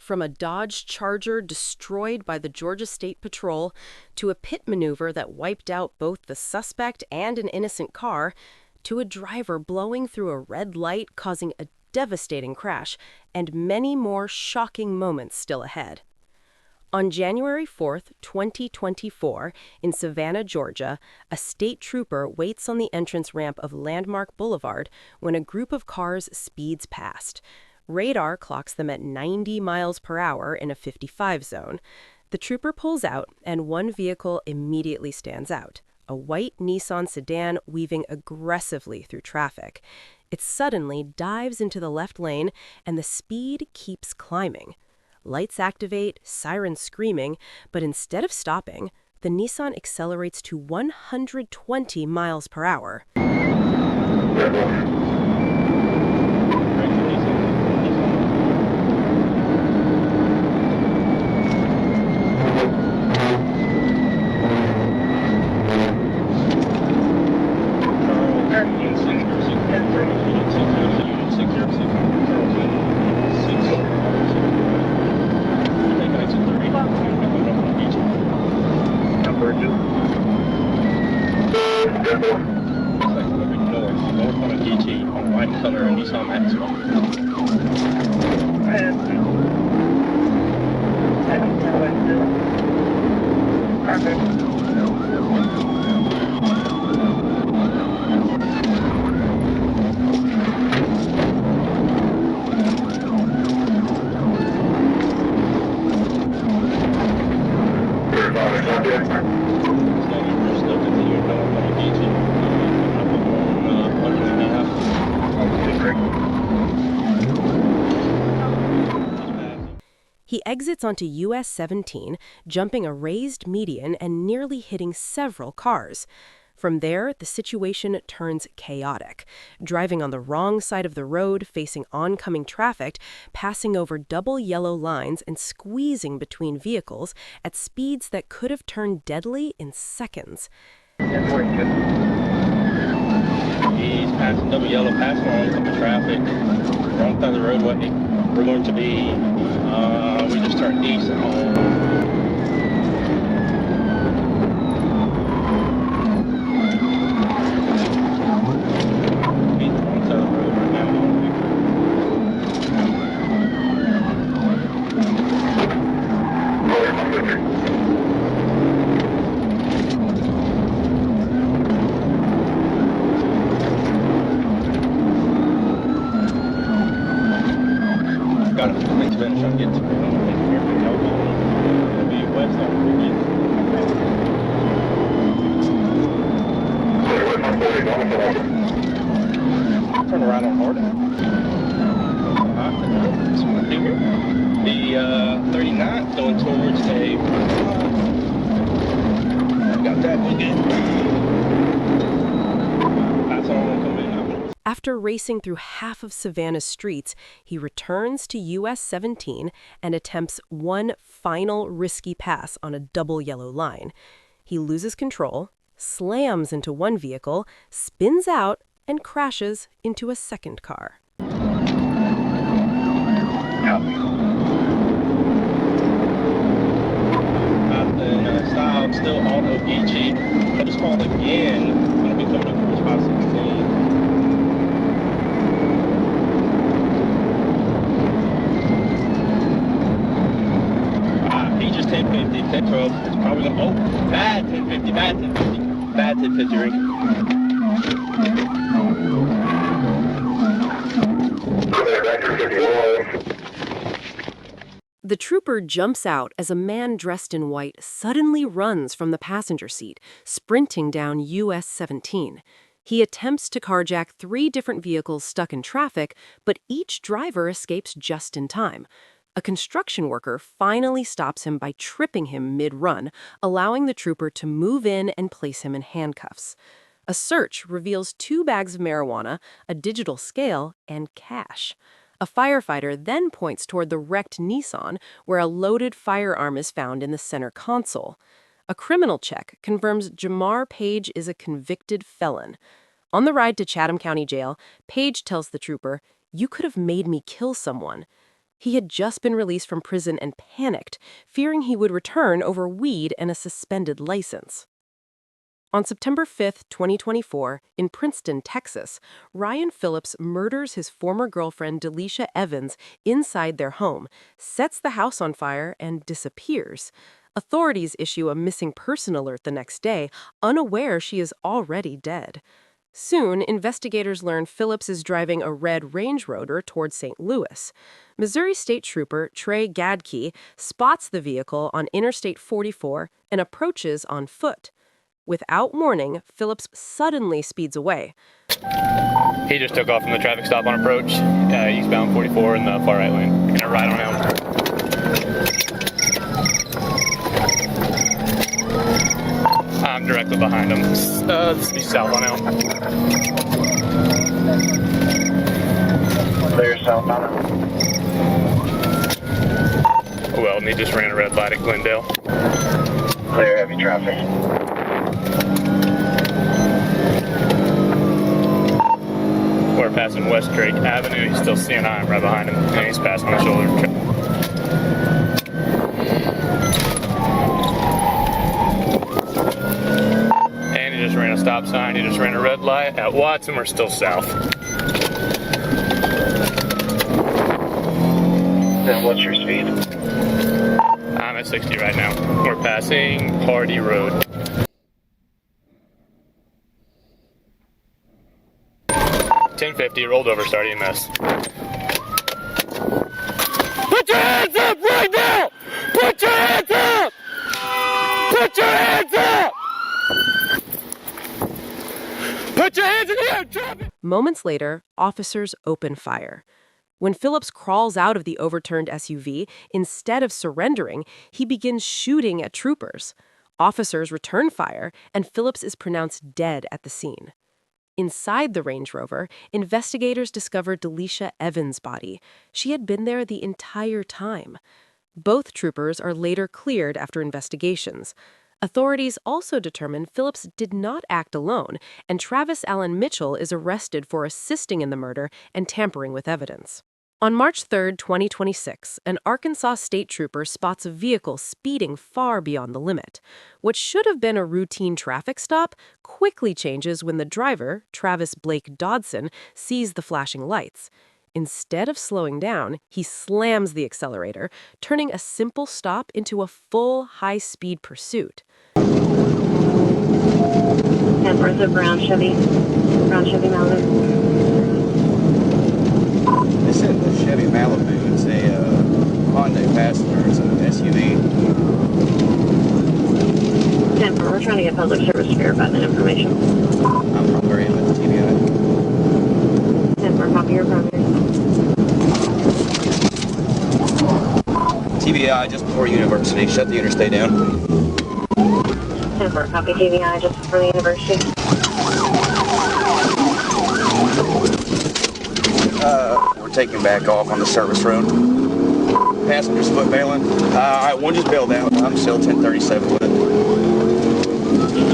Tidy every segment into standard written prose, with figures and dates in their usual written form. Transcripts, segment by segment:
From a Dodge Charger destroyed by the Georgia State Patrol to a pit maneuver that wiped out both the suspect and an innocent car, to a driver blowing through a red light causing a devastating crash, and many more shocking moments still ahead. On January 4th, 2024, in Savannah, Georgia, a state trooper waits on the entrance ramp of Landmark Boulevard when a group of cars speeds past. Radar clocks them at 90 miles per hour in a 55 zone. The trooper pulls out, and one vehicle immediately stands out, a white Nissan sedan weaving aggressively through traffic. It suddenly dives into the left lane, and the speed keeps climbing. Lights activate, sirens screaming, but instead of stopping, the Nissan accelerates to 120 miles per hour. He exits onto US 17, jumping a raised median and nearly hitting several cars. From there, the situation turns chaotic. Driving on the wrong side of the road, facing oncoming traffic, passing over double yellow lines and squeezing between vehicles at speeds that could have turned deadly in seconds. He's passing double yellow, passing on oncoming traffic, wrong side of the roadway. We're going to be, we just turned east at home. Turn around on hard. The 39 going towards a. Got that one good. Pass on, come in. After racing through half of Savannah's streets, he returns to US 17 and attempts one final risky pass on a double yellow line. He loses control, slams into one vehicle, spins out, and crashes into a second car. Style still auto PG. I just called again. I'm going to be coming up towards 516. He just 1050, 1012. It's probably going to, bad 1050, bad 1050, bad 1050 ring. The trooper jumps out as a man dressed in white suddenly runs from the passenger seat, sprinting down US 17. He attempts to carjack 3 different vehicles stuck in traffic, but each driver escapes just in time. A construction worker finally stops him by tripping him mid-run, allowing the trooper to move in and place him in handcuffs. A search reveals 2 bags of marijuana, a digital scale, and cash. A firefighter then points toward the wrecked Nissan, where a loaded firearm is found in the center console. A criminal check confirms Jamar Page is a convicted felon. On the ride to Chatham County Jail, Page tells the trooper, "You could have made me kill someone." He had just been released from prison and panicked, fearing he would return over weed and a suspended license. On September 5, 2024, in Princeton, Texas, Ryan Phillips murders his former girlfriend, Delisha Evans, inside their home, sets the house on fire, and disappears. Authorities issue a missing person alert the next day, unaware she is already dead. Soon, investigators learn Phillips is driving a red Range Rover toward St. Louis. Missouri State Trooper Trey Gadke spots the vehicle on Interstate 44 and approaches on foot. Without warning, Phillips suddenly speeds away. He just took off from the traffic stop on approach, eastbound 44 in the far right lane. Gonna ride on him. I'm directly behind him. This be south on him. Clear south on him. Well, and he just ran a red light at Glendale. Clear heavy traffic. We're passing West Drake Avenue. He's still seeing I'm right behind him, and he's passing the shoulder. And he just ran a stop sign. He just ran a red light at Watson. We're still south. Then what's your speed? I'm at 60 right now. We're passing Hardy Road. 1050, rolled over, starting to miss. Put your hands up right now! Put your hands up! Put your hands up! Put your hands in the air, drop it! Moments later, officers open fire. When Phillips crawls out of the overturned SUV, instead of surrendering, he begins shooting at troopers. Officers return fire, and Phillips is pronounced dead at the scene. Inside the Range Rover, investigators discover Delisha Evans' body. She had been there the entire time. Both troopers are later cleared after investigations. Authorities also determine Phillips did not act alone, and Travis Allen Mitchell is arrested for assisting in the murder and tampering with evidence. On March 3, 2026, an Arkansas state trooper spots a vehicle speeding far beyond the limit. What should have been a routine traffic stop quickly changes when the driver, Travis Blake Dodson, sees the flashing lights. Instead of slowing down, he slams the accelerator, turning a simple stop into a full high-speed pursuit. And where's a brown Chevy Malibu? This isn't a Chevy Malibu, it's a Hyundai Passenger, it's an SUV. Denver, we're trying to get public service to verify that information. I'm primary with the TBI. Denver, copy your primary. TBI just before University, shut the interstate down. Denver, copy TVI just before the university. We're taking back off on the service road. Passengers foot bailing. Alright, one just bailed out. I'm still 1037 with it.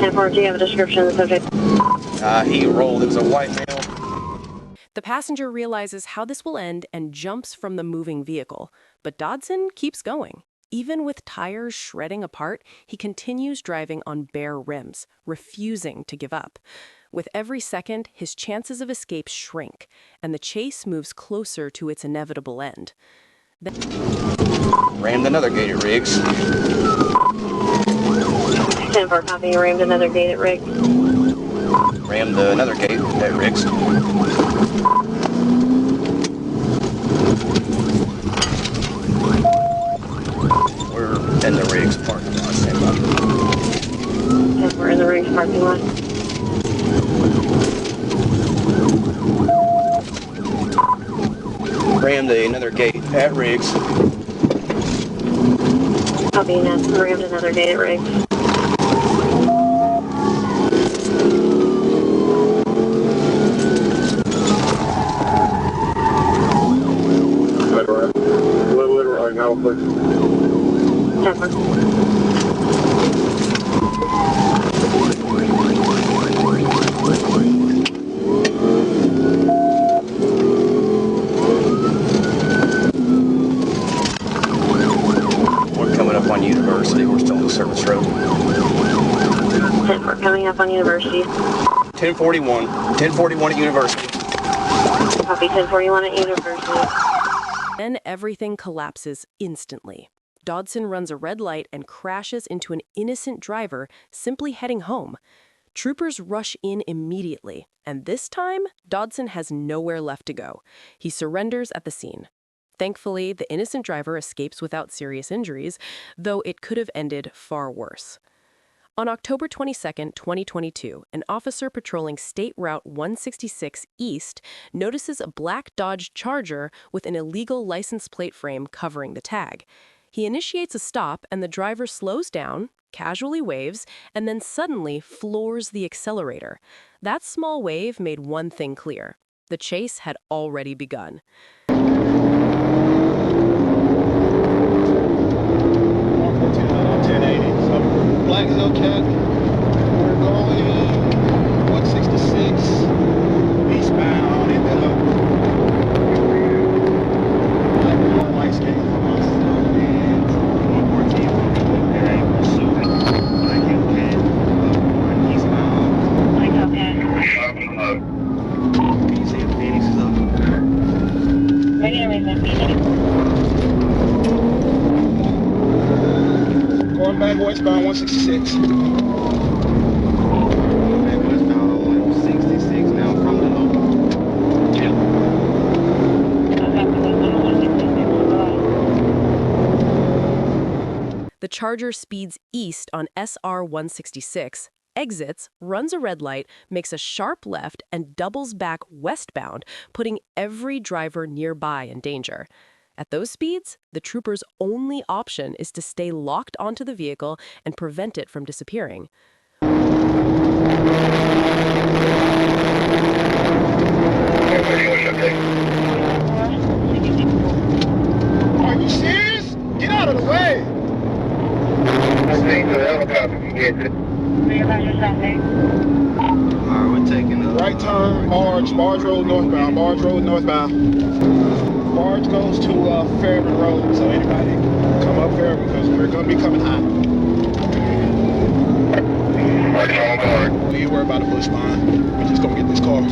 10-4, do you have a description of the subject? He rolled. It was a white male. The passenger realizes how this will end and jumps from the moving vehicle. But Dodson keeps going. Even with tires shredding apart, he continues driving on bare rims, refusing to give up. With every second, his chances of escape shrink, and the chase moves closer to its inevitable end. Rammed another gate at Riggs. 10-4, copy, rammed another gate at Riggs. Rammed another gate at Riggs. We're in the Riggs parking lot. Stand by. 10-4, in the Riggs parking lot. Rammed another gate at Riggs. Copy, rammed another gate at Riggs. Right now, please. 10-4. on University. We're still on the service road. We're coming up on University. 1041. 1041 at University. Copy 1041 at University. Then everything collapses instantly. Dodson runs a red light and crashes into an innocent driver simply heading home. Troopers rush in immediately, and this time, Dodson has nowhere left to go. He surrenders at the scene. Thankfully, the innocent driver escapes without serious injuries, though it could have ended far worse. On October 22, 2022, an officer patrolling State Route 166 East notices a black Dodge Charger with an illegal license plate frame covering the tag. He initiates a stop and the driver slows down, casually waves, and then suddenly floors the accelerator. That small wave made one thing clear. The chase had already begun. Black Hellcat, we're going 166 eastbound in the lights came from us and 114 there ain't pursuit. Black Hellcat, going eastbound. Black Hellcat. You see the Phoenix is up. Radio is Phoenix. Going back westbound 166. Back westbound 166 now from the local. Yeah. The Charger speeds east on SR 166, exits, runs a red light, makes a sharp left, and doubles back westbound, putting every driver nearby in danger. At those speeds, the trooper's only option is to stay locked onto the vehicle and prevent it from disappearing. Are you serious? Get out of the way! Alright, we're taking the right turn, Barge Road northbound, Barge Road northbound. Barge goes to Fairman Road, so anybody come up Fairman because we're going to be coming high. We ain't worried about the bush line. We're just going to get this car.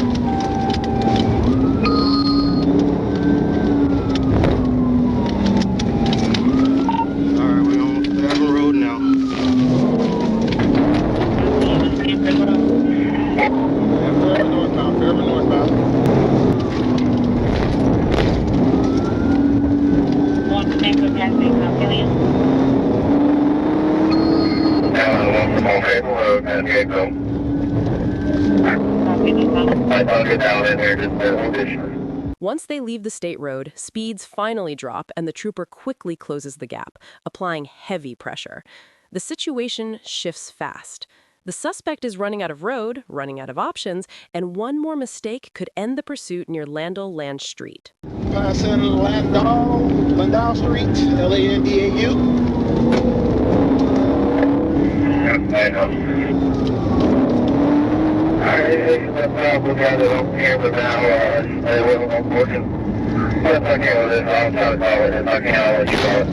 Alright, we're on Fairman Road now. Fairman northbound, Fairman northbound. Once they leave the state road, speeds finally drop and the trooper quickly closes the gap, applying heavy pressure. The situation shifts fast. The suspect is running out of road, running out of options, and one more mistake could end the pursuit near Landau Land Street. Passing Landau Street, Landau. I know. Alright, we got it over here, but now, they wasn't working. But if I can with it, I'll try to call it. If I can, I'll let you call it.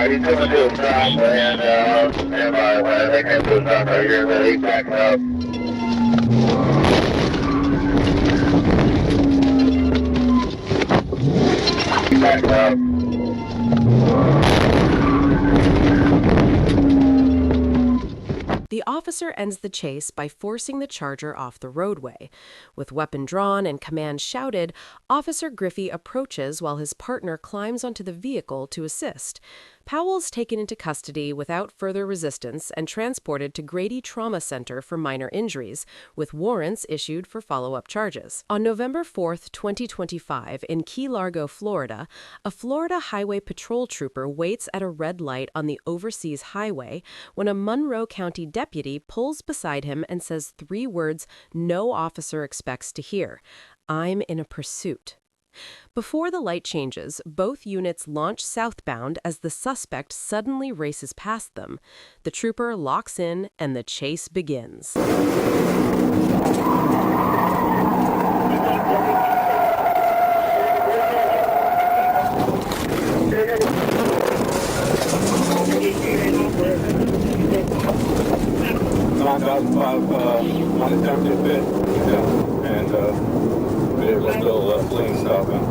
He's going to do a stop, and they can do a stop right here, but he's backing up. He's backing up. The officer ends the chase by forcing the Charger off the roadway. With weapon drawn and command shouted, Officer Griffey approaches while his partner climbs onto the vehicle to assist. Powell's taken into custody without further resistance and transported to Grady Trauma Center for minor injuries, with warrants issued for follow-up charges. On November 4, 2025, in Key Largo, Florida, a Florida Highway Patrol trooper waits at a red light on the Overseas Highway when a Monroe County deputy pulls beside him and says 3 words no officer expects to hear: "I'm in a pursuit." Before the light changes, both units launch southbound as the suspect suddenly races past them. The trooper locks in and the chase begins. On attempted fit, and it was still fleeing southbound.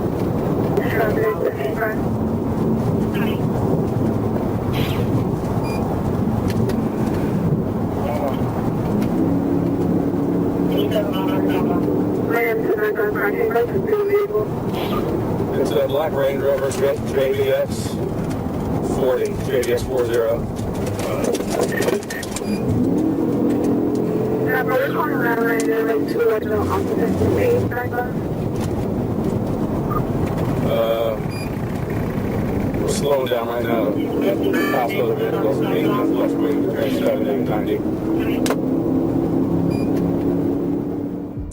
It's a black Range Rover JVX 40, JVX 40. We're slowing down right now. Hospital vehicles, 89 plus weight, 70, 90.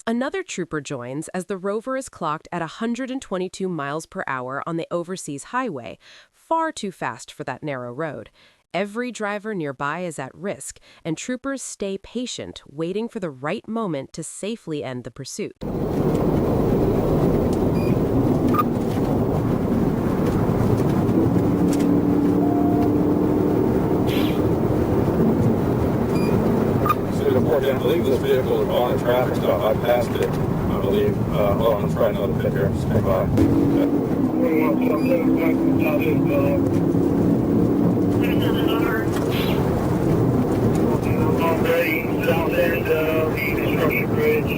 Another trooper joins as the Rover is clocked at 122 miles per hour on the overseas highway, far too fast for that narrow road. Every driver nearby is at risk, and troopers stay patient, waiting for the right moment to safely end the pursuit. I believe this vehicle is on a traffic stop. I passed it, I believe. Hold on, let's try another pit here. Stand by. Already south end of the construction bridge,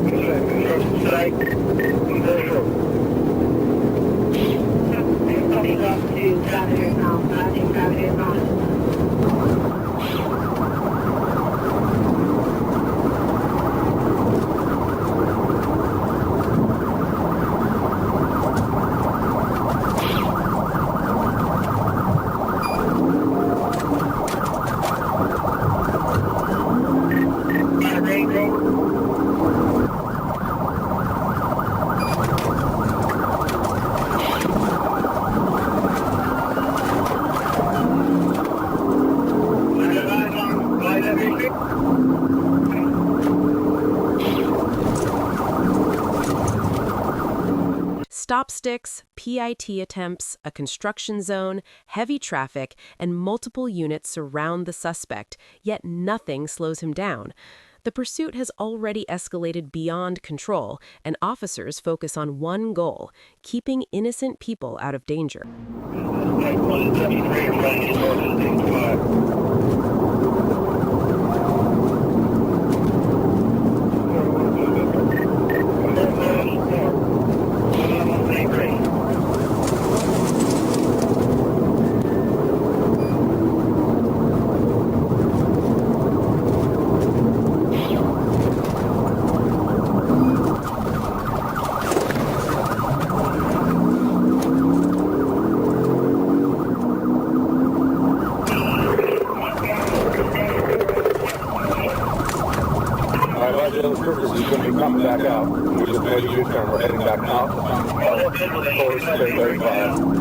construction site. Coming up to Saturday now, Saturday now. Stop sticks, PIT attempts, a construction zone, heavy traffic, and multiple units surround the suspect, yet nothing slows him down. The pursuit has already escalated beyond control, and officers focus on one goal: keeping innocent people out of danger. The other troopers is going to be coming back out. We just made a U-turn. We're heading back out. Forward to 35.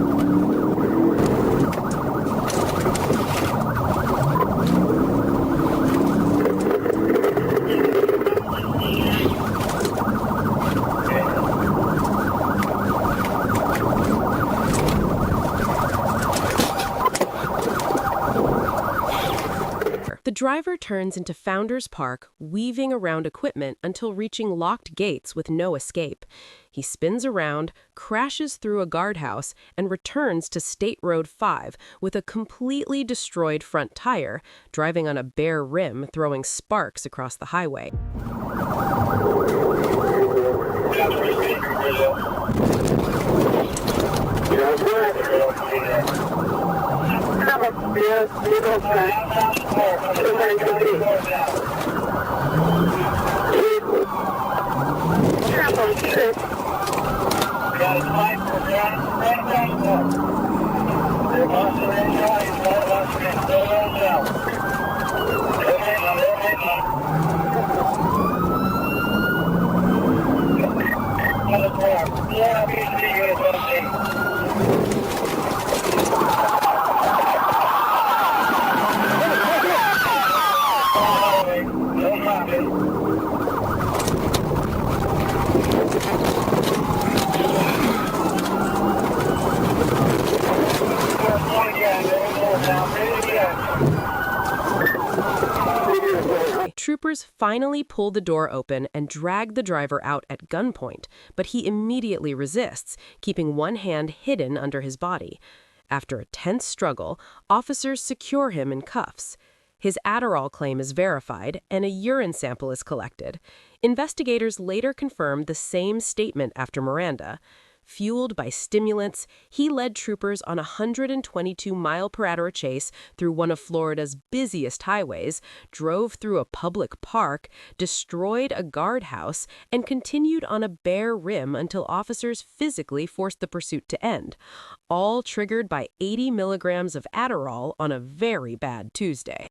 The driver turns into Founders Park, weaving around equipment until reaching locked gates with no escape. He spins around, crashes through a guardhouse, and returns to State Road 5 with a completely destroyed front tire, driving on a bare rim, throwing sparks across the highway. Yeah, Troopers finally pull the door open and drag the driver out at gunpoint, but he immediately resists, keeping one hand hidden under his body. After a tense struggle, officers secure him in cuffs. His Adderall claim is verified, and a urine sample is collected. Investigators later confirmed the same statement after Miranda. Fueled by stimulants, he led troopers on a 122-mile-per-hour chase through one of Florida's busiest highways, drove through a public park, destroyed a guardhouse, and continued on a bare rim until officers physically forced the pursuit to end, all triggered by 80 milligrams of Adderall on a very bad Tuesday.